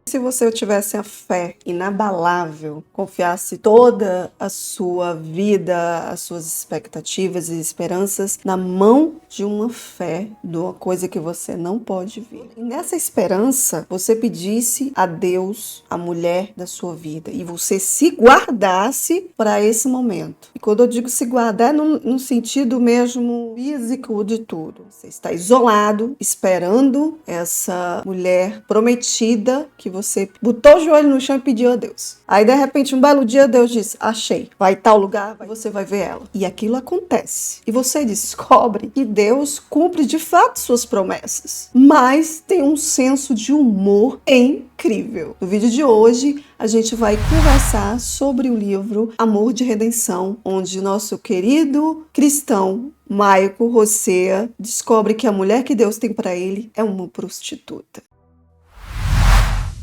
Se você tivesse a fé inabalável, confiasse toda a sua vida, as suas expectativas e esperanças na mão de uma fé, de uma coisa que você não pode ver. E nessa esperança, você pedisse a Deus a mulher da sua vida e você se guardasse para esse momento. E quando eu digo se guardar, é no sentido mesmo físico de tudo. Você está isolado, esperando essa mulher prometida que você botou o joelho no chão e pediu a Deus. Aí, de repente, um belo dia, Deus diz, achei, vai tal lugar, você vai ver ela. E aquilo acontece. E você descobre que Deus cumpre de fato suas promessas, mas tem um senso de humor incrível. No vídeo de hoje, a gente vai conversar sobre o livro Amor de Redenção, onde nosso querido cristão Michael Rossea descobre que a mulher que Deus tem para ele é uma prostituta.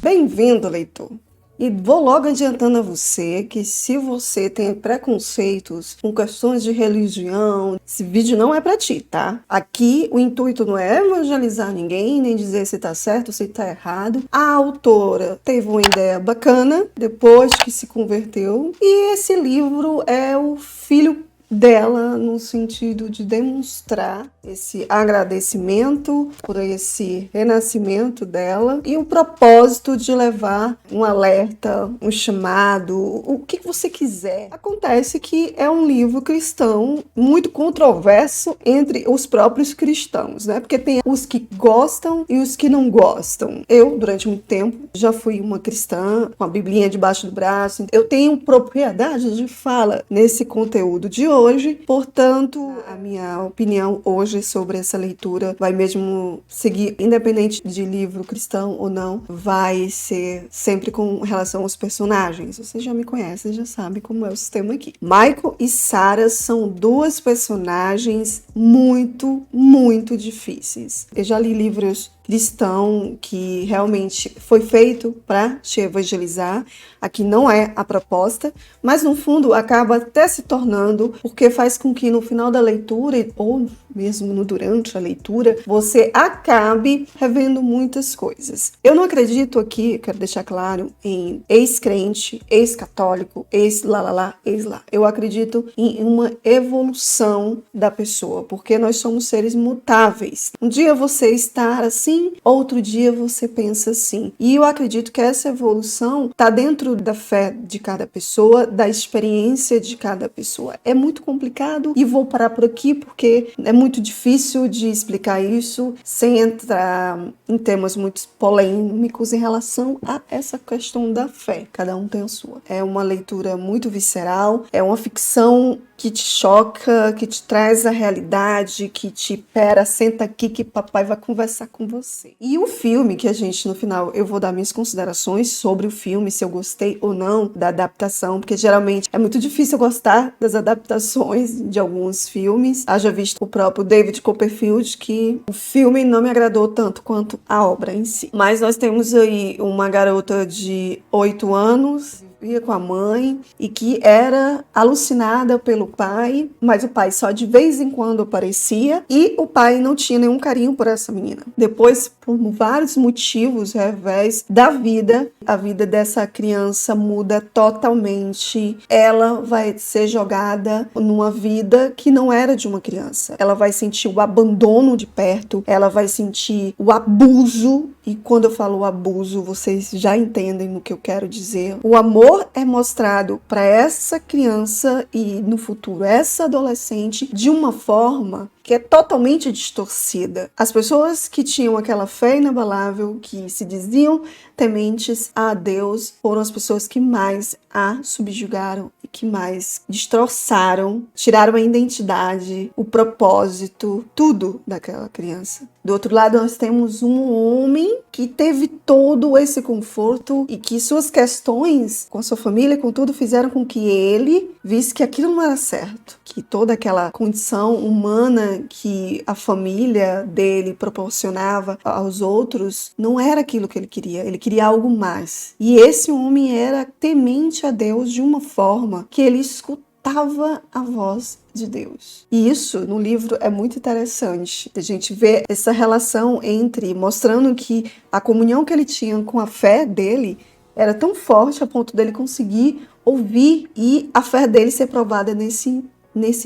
Bem-vindo, leitor! E vou logo adiantando a você que se você tem preconceitos com questões de religião, esse vídeo não é para ti, tá? Aqui o intuito não é evangelizar ninguém, nem dizer se tá certo ou se tá errado. A autora teve uma ideia bacana depois que se converteu e esse livro é o filho dela no sentido de demonstrar esse agradecimento por esse renascimento dela e o propósito de levar um alerta, um chamado, o que você quiser. Acontece que é um livro cristão muito controverso entre os próprios cristãos, né? Porque tem os que gostam e os que não gostam. Eu, durante muito tempo, já fui uma cristã com a biblinha debaixo do braço. Eu tenho propriedade de fala nesse conteúdo de hoje, portanto, a minha opinião hoje sobre essa leitura vai mesmo seguir, independente de livro cristão ou não, vai ser sempre com relação aos personagens. Você já me conhece, já sabe como é o sistema aqui. Michael e Sarah são duas personagens muito, muito difíceis. Eu já li livros cristão que realmente foi feito para te evangelizar. Aqui não é a proposta, mas no fundo acaba até se tornando, porque faz com que no final da leitura, ou mesmo no durante a leitura, você acabe revendo muitas coisas. Eu não acredito aqui, quero deixar claro, em ex-crente, ex-católico, ex-lá. Eu acredito em uma evolução da pessoa, porque nós somos seres mutáveis. Um dia você está assim, outro dia você pensa assim. E eu acredito que essa evolução está dentro da fé de cada pessoa, da experiência de cada pessoa. É muito complicado e vou parar por aqui porque é muito difícil de explicar isso sem entrar em temas muito polêmicos em relação a essa questão da fé. Cada um tem a sua. É uma leitura muito visceral, é uma ficção que te choca, que te traz a realidade, que te pera, senta aqui que papai vai conversar com você. E o filme, que a gente no final, eu vou dar minhas considerações sobre o filme, se eu gostei ou não da adaptação, porque geralmente é muito difícil gostar das adaptações de alguns filmes. Haja visto o próprio David Copperfield, que o filme não me agradou tanto quanto a obra em si. Mas nós temos aí uma garota de 8 anos, vivia com a mãe e que era alucinada pelo pai, mas o pai só de vez em quando aparecia e o pai não tinha nenhum carinho por essa menina. Depois, por vários motivos, revés da vida, a vida dessa criança muda totalmente. Ela vai ser jogada numa vida que não era de uma criança. Ela vai sentir o abandono de perto, ela vai sentir o abuso. E quando eu falo abuso, vocês já entendem no que eu quero dizer. O amor é mostrado para essa criança e no futuro essa adolescente de uma forma que é totalmente distorcida. As pessoas que tinham aquela fé inabalável, que se diziam tementes a Deus, foram as pessoas que mais a subjugaram e que mais destroçaram, tiraram a identidade, o propósito, tudo daquela criança. Do outro lado, nós temos um homem que teve todo esse conforto e que suas questões com a sua família, com tudo, fizeram com que ele visse que aquilo não era certo, que toda aquela condição humana que a família dele proporcionava aos outros não era aquilo que ele queria algo mais. E esse homem era temente a Deus de uma forma que ele escutava escutava a voz de Deus. E isso no livro é muito interessante. A gente vê essa relação mostrando que a comunhão que ele tinha com a fé dele era tão forte a ponto dele conseguir ouvir e a fé dele ser provada nesse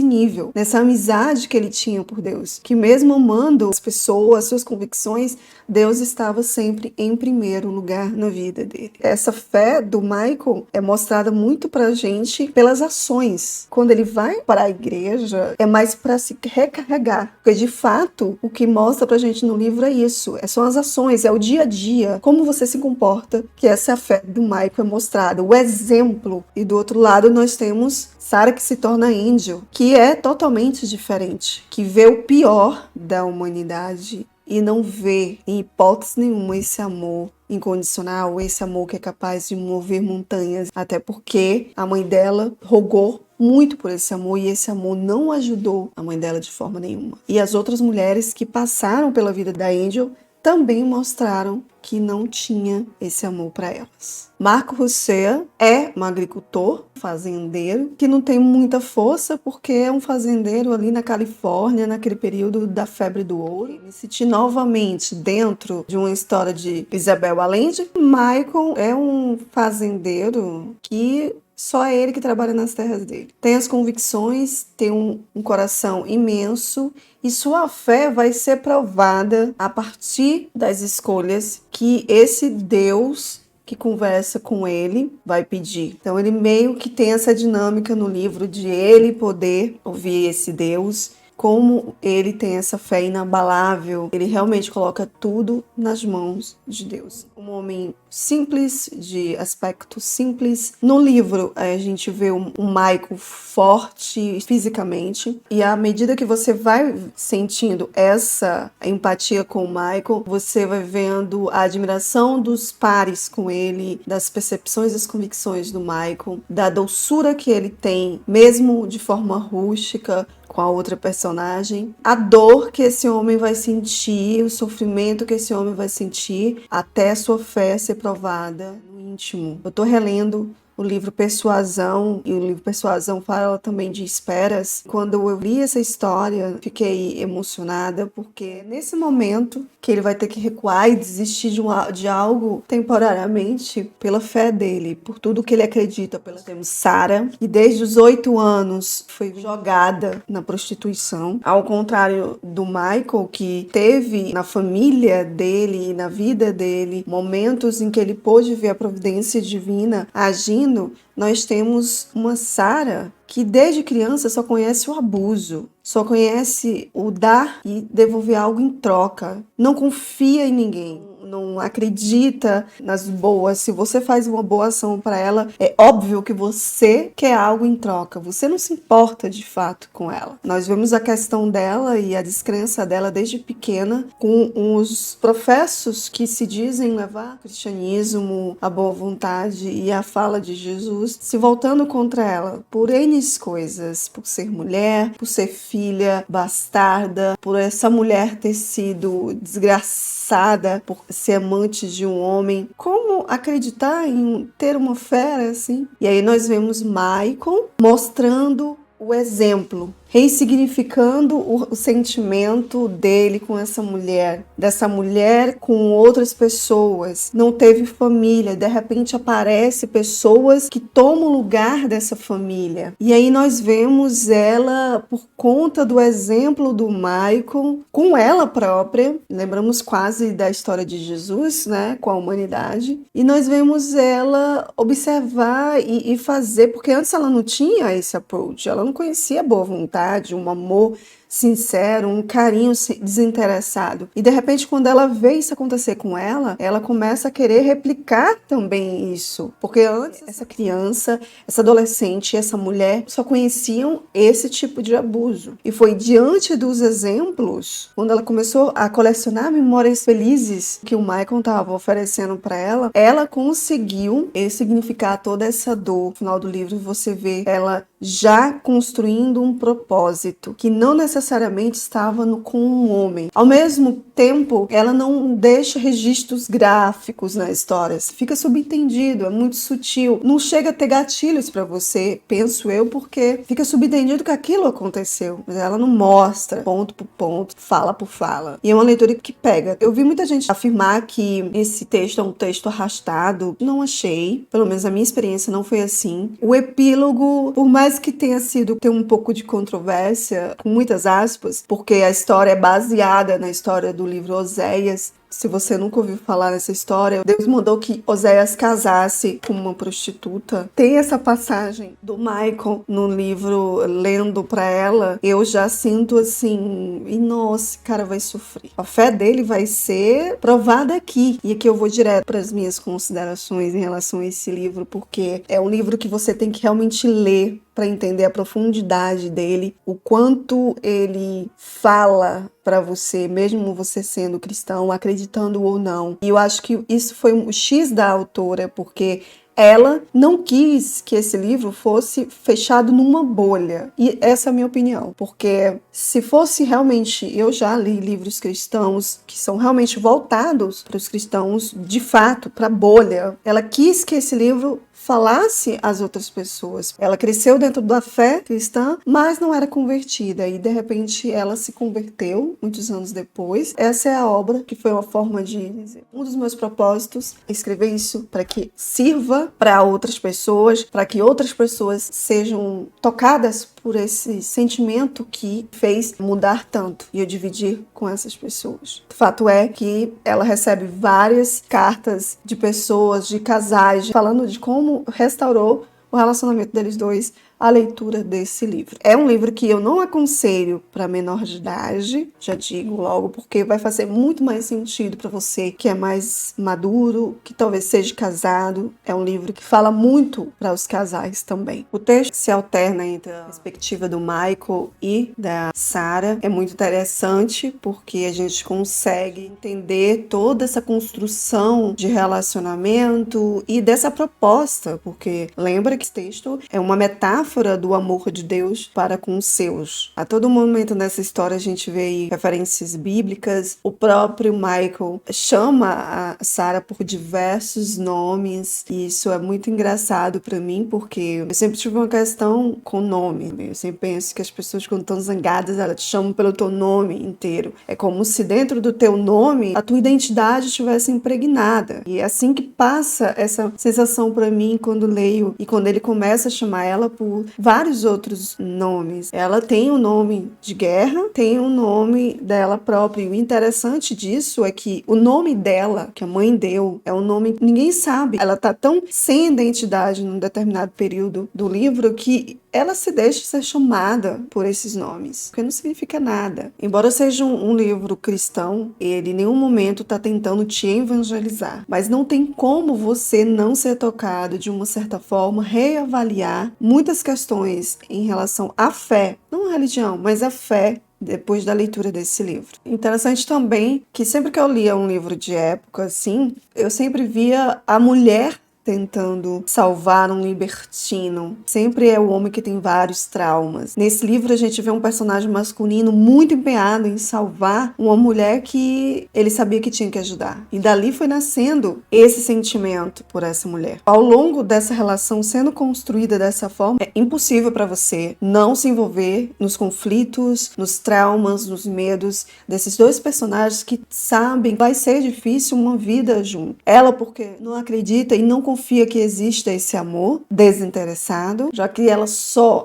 nível, nessa amizade que ele tinha por Deus, que mesmo amando as pessoas, suas convicções, Deus estava sempre em primeiro lugar na vida dele. Essa fé do Michael é mostrada muito pra gente pelas ações. Quando ele vai para a igreja, é mais para se recarregar, porque de fato, o que mostra pra gente no livro é isso, são as ações, é o dia a dia, como você se comporta, que essa é a fé do Michael é mostrada, o exemplo. E do outro lado nós temos Sarah, que se torna Angel, que é totalmente diferente, que vê o pior da humanidade e não vê, em hipótese nenhuma, esse amor incondicional, esse amor que é capaz de mover montanhas, até porque a mãe dela rogou muito por esse amor e esse amor não ajudou a mãe dela de forma nenhuma. E as outras mulheres que passaram pela vida da Angel também mostraram que não tinha esse amor para elas. Marco Rousseau é um agricultor, fazendeiro, que não tem muita força porque é um fazendeiro ali na Califórnia, naquele período da febre do ouro. Me senti novamente dentro de uma história de Isabel Allende. Michael é um fazendeiro que só é ele que trabalha nas terras dele. Tem as convicções, tem um coração imenso e sua fé vai ser provada a partir das escolhas que esse Deus que conversa com ele vai pedir. Então ele meio que tem essa dinâmica no livro de ele poder ouvir esse Deus, como ele tem essa fé inabalável, ele realmente coloca tudo nas mãos de Deus. Um homem simples, de aspecto simples. No livro, a gente vê um Michael forte fisicamente, e à medida que você vai sentindo essa empatia com o Michael, você vai vendo a admiração dos pares com ele, das percepções e das convicções do Michael, da doçura que ele tem, mesmo de forma rústica, com a outra personagem, a dor que esse homem vai sentir, o sofrimento que esse homem vai sentir, até sua fé ser provada no íntimo. Eu tô relendo o livro Persuasão, e o livro Persuasão fala também de esperas. Quando eu li essa história, fiquei emocionada, porque nesse momento que ele vai ter que recuar e desistir de algo temporariamente pela fé dele, por tudo que ele acredita. Temos Sarah, que desde os 8 anos foi jogada na prostituição, ao contrário do Michael, que teve na família dele e na vida dele momentos em que ele pôde ver a providência divina agindo. Nós temos uma Sarah que desde criança só conhece o abuso, só conhece o dar e devolver algo em troca, não confia em ninguém, não acredita nas boas. Se você faz uma boa ação para ela, é óbvio que você quer algo em troca, você não se importa de fato com ela. Nós vemos a questão dela e a descrença dela desde pequena com os professos que se dizem levar o cristianismo, a boa vontade e a fala de Jesus, se voltando contra ela por N coisas, por ser mulher, por ser filha bastarda, por essa mulher ter sido desgraçada, por ser amante de um homem. Como acreditar em ter uma fé assim? E aí nós vemos Michael mostrando o exemplo, ressignificando o sentimento dele com essa mulher, dessa mulher com outras pessoas, não teve família, de repente aparece pessoas que tomam o lugar dessa família. E aí nós vemos ela, por conta do exemplo do Michael, com ela própria, lembramos quase da história de Jesus, né, com a humanidade, e nós vemos ela observar e fazer, porque antes ela não tinha esse approach, ela não conhecia a boa vontade, um amor sincero, um carinho desinteressado. E de repente, quando ela vê isso acontecer com ela, ela começa a querer replicar também isso. Porque antes, essa criança, essa adolescente, essa mulher só conheciam esse tipo de abuso. E foi diante dos exemplos, quando ela começou a colecionar memórias felizes que o Michael estava oferecendo para ela, ela conseguiu significar toda essa dor. No final do livro, você vê ela já construindo um propósito que não necessariamente necessariamente estava com um homem. Ao mesmo tempo, ela não deixa registros gráficos na história. Fica subentendido, é muito sutil. Não chega a ter gatilhos para você, penso eu, porque fica subentendido que aquilo aconteceu. Mas ela não mostra ponto por ponto, fala por fala. E é uma leitura que pega. Eu vi muita gente afirmar que esse texto é um texto arrastado. Não achei. Pelo menos a minha experiência não foi assim. O epílogo, por mais que tenha um pouco de controvérsia, com muitas aspas, porque a história é baseada na história do livro Oséias. Se você nunca ouviu falar nessa história, Deus mandou que Oséias casasse com uma prostituta. Tem essa passagem do Michael no livro lendo pra ela. Eu já sinto assim, e nossa, esse cara vai sofrer. A fé dele vai ser provada aqui. E aqui eu vou direto para as minhas considerações em relação a esse livro, porque é um livro que você tem que realmente ler para entender a profundidade dele, o quanto ele fala para você, mesmo você sendo cristão, acreditando ou não. E eu acho que isso foi o X da autora, porque ela não quis que esse livro fosse fechado numa bolha. E essa é a minha opinião. Porque se fosse realmente... Eu já li livros cristãos que são realmente voltados para os cristãos, de fato, para a bolha. Ela quis que esse livro falasse às outras pessoas. Ela cresceu dentro da fé cristã, mas não era convertida. E, de repente, ela se converteu muitos anos depois. Essa é a obra, que foi uma forma de dizer. Um dos meus propósitos é escrever isso para que sirva para outras pessoas, para que outras pessoas sejam tocadas por esse sentimento que fez mudar tanto. E eu dividir com essas pessoas. O fato é que ela recebe várias cartas de pessoas, de casais, falando de como restaurou o relacionamento deles dois, a leitura desse livro. É um livro que eu não aconselho para menor de idade, já digo logo, porque vai fazer muito mais sentido para você que é mais maduro, que talvez seja casado. É um livro que fala muito para os casais também. O texto se alterna entre a perspectiva do Michael e da Sarah. É muito interessante porque a gente consegue entender toda essa construção de relacionamento e dessa proposta, porque lembra que esse texto é uma metáfora do amor de Deus para com os seus. A todo momento nessa história a gente vê aí referências bíblicas. O próprio Michael chama a Sarah por diversos nomes e isso é muito engraçado para mim porque eu sempre tive uma questão com nome. Eu sempre penso que as pessoas quando estão zangadas elas te chamam pelo teu nome inteiro. É como se dentro do teu nome a tua identidade estivesse impregnada. E é assim que passa essa sensação para mim quando leio e quando ele começa a chamar ela por vários outros nomes. Ela tem um nome de guerra, tem um nome dela própria. E o interessante disso é que o nome dela, que a mãe deu, é um nome que ninguém sabe. Ela tá tão sem identidade num determinado período do livro que ela se deixa ser chamada por esses nomes, porque não significa nada. Embora seja um livro cristão, ele em nenhum momento está tentando te evangelizar. Mas não tem como você não ser tocado de uma certa forma, reavaliar muitas questões em relação à fé, não à religião, mas à fé, depois da leitura desse livro. Interessante também que sempre que eu lia um livro de época, assim, eu sempre via a mulher tentando salvar um libertino. Sempre é o homem que tem vários traumas. Nesse livro a gente vê um personagem masculino muito empenhado em salvar uma mulher que ele sabia que tinha que ajudar. E dali foi nascendo esse sentimento por essa mulher. Ao longo dessa relação sendo construída dessa forma, é impossível para você não se envolver nos conflitos, nos traumas, nos medos desses dois personagens que sabem que vai ser difícil uma vida junto. Ela porque não acredita e não confia que exista esse amor desinteressado, já que ela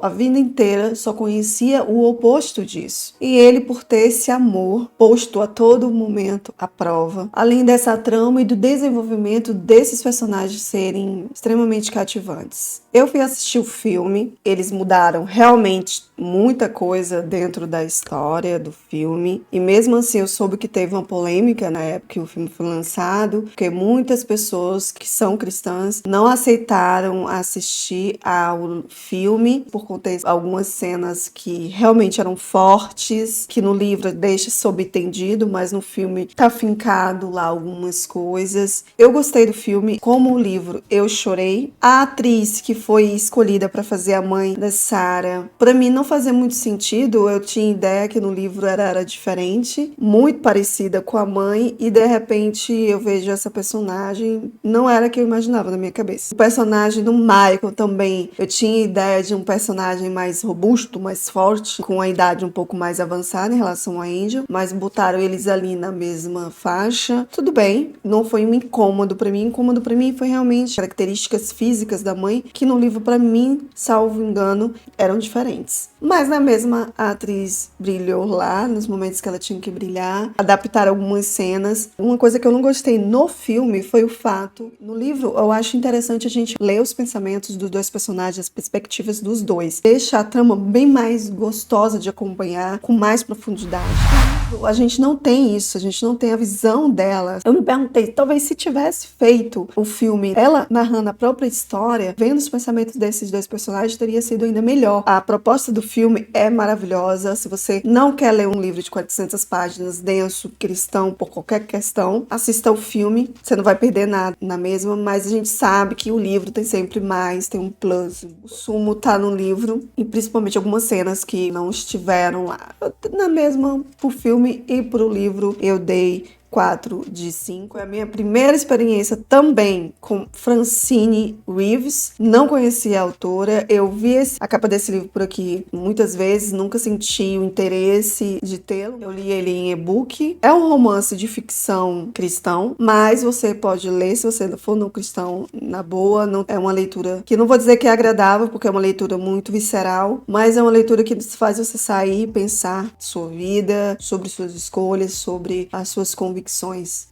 a vida inteira, só conhecia o oposto disso. E ele, por ter esse amor posto a todo momento à prova, além dessa trama e do desenvolvimento desses personagens serem extremamente cativantes. Eu fui assistir o filme, eles mudaram realmente muita coisa dentro da história do filme, e mesmo assim eu soube que teve uma polêmica na época que o filme foi lançado, porque muitas pessoas que são cristãs não aceitaram assistir ao filme por conta de algumas cenas que realmente eram fortes, que no livro deixa subentendido, mas no filme tá fincado lá algumas coisas. Eu gostei do filme, como o livro eu chorei. A atriz que foi escolhida para fazer a mãe da Sarah, para mim não fazia muito sentido. Eu tinha ideia que no livro era diferente, muito parecida com a mãe, e de repente eu vejo essa personagem, não era a que eu imaginava na minha cabeça. O personagem do Michael também, eu tinha ideia de um personagem mais robusto, mais forte, com a idade um pouco mais avançada em relação a Angel, mas botaram eles ali na mesma faixa. Tudo bem, não foi um incômodo para mim. Incômodo para mim foi realmente características físicas da mãe, que no livro, para mim, salvo engano, eram diferentes. Mas na mesma, a atriz brilhou lá, nos momentos que ela tinha que brilhar, adaptaram algumas cenas. Uma coisa que eu não gostei no filme foi o fato, no livro, eu acho interessante a gente ler os pensamentos dos dois personagens, as perspectivas dos dois. Deixa a trama bem mais gostosa de acompanhar, com mais profundidade. A gente não tem isso, a gente não tem a visão dela. Eu me perguntei, talvez se tivesse feito o filme, ela narrando a própria história, vendo os pensamentos desses dois personagens, teria sido ainda melhor. A proposta do filme é maravilhosa. Se você não quer ler um livro de 400 páginas, denso, cristão, por qualquer questão, assista o filme, você não vai perder nada na mesma, mas a gente sabe que o livro tem sempre mais, tem um plus. O sumo tá no livro, e principalmente algumas cenas que não estiveram lá. Na mesma, por filme e pro livro, eu dei 4 de 5. É a minha primeira experiência também com Francine Reeves. Não conhecia a autora. Eu vi a capa desse livro por aqui muitas vezes, nunca senti o interesse de tê-lo. Eu li ele em e-book. É um romance de ficção cristão, mas você pode ler se você for no cristão na boa. Não é uma leitura que não vou dizer que é agradável, porque é uma leitura muito visceral, mas é uma leitura que faz você sair e pensar sua vida, sobre suas escolhas, sobre as suas convicções.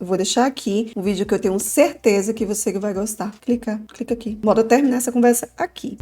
Eu vou deixar aqui um vídeo que eu tenho certeza que você vai gostar. Clica aqui. Bora terminar essa conversa aqui.